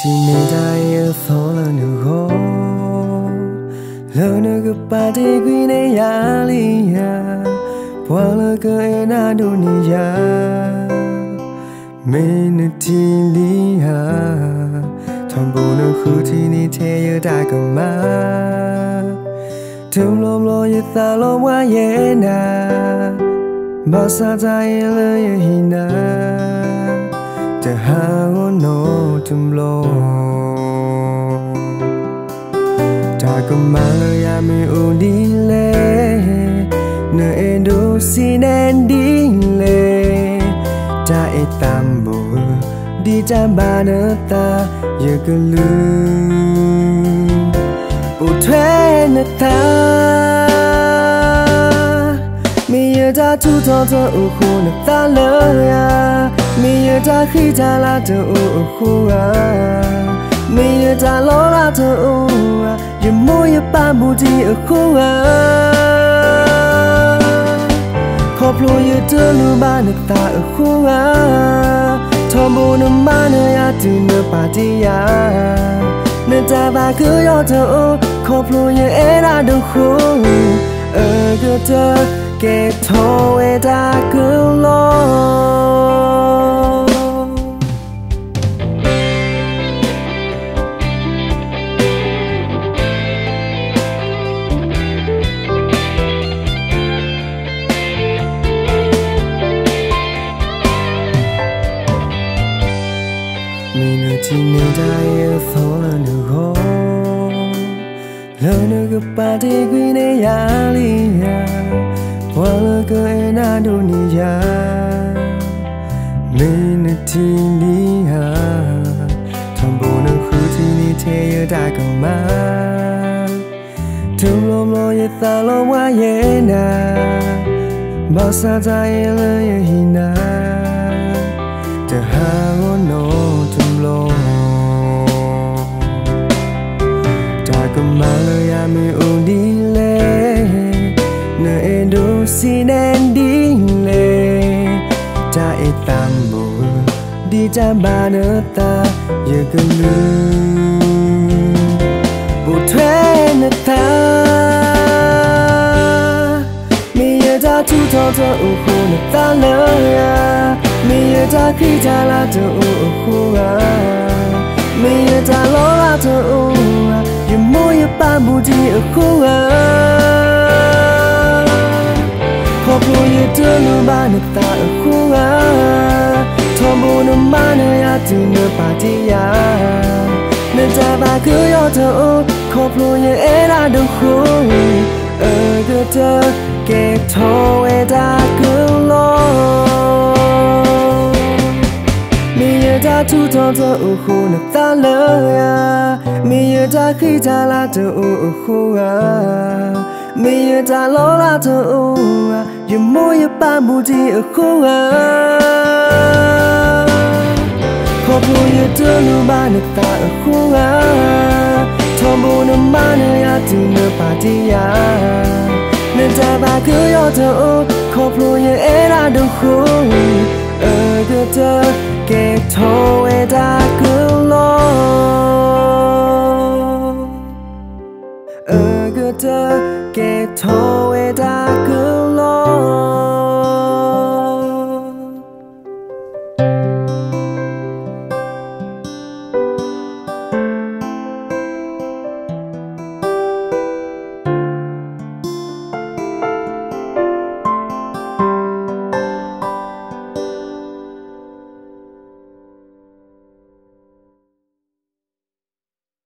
Tinidaya tholanugo Lunugu pati gwine yalia Pwalaga ena dunia Minutilia Tombona khutini teya dagama Tumlomlo yithalo wayena Basata ila yahina Tahago no tumlo Dagama yami unile Na endo sinendile Ta etambo Di jambana ta yagalu Utwena ta Miya ta tutoto uku na ta laya Miya ta khita la ta uhuwa Miya ta lola ta uwa Yamu ya pamuti uhuwa Koplo ya tulu mana ta uhuwa Tombo na mana ya tu na patiya Netaba kuyo ta u Koplo ya era duhu Agata Ke toe da gulo Minuti nidaya tholanugo Lunugu pati gwine yalia Pwalaga ena dunia Minutilia Tombona khutini teya dagama Tumlomlo yithalo wayena Basata ila yahina Tahago no tumlo Dagama yami unile Na endo sinendile Ta etambo Di jambana ta yagalu Butwena ta Miya ta tutoto uku na ta laya Miya ta khita la ta uhuwa Miya ta lola ta uwa Yamu ya pamuti uhuwa Koplo ya tulu mana ta uhuwa Tombo na mana ya tu na patiya Netaba kuyo ta u Koplo ya era duhu Agata ke toe da gulo Miya ta tutoto uhu na ta laya Miya ta khita la ta uhuwa Miya ta lola ta uwa Yamu ya pamuti uhuwa Koplo ya tulu mana ta uhuwa Tombo na mana ya tu na patiya Netaba kuyo ta u Koplo ya era duhu Agata ke toe da gulo Agata ke toe da gulo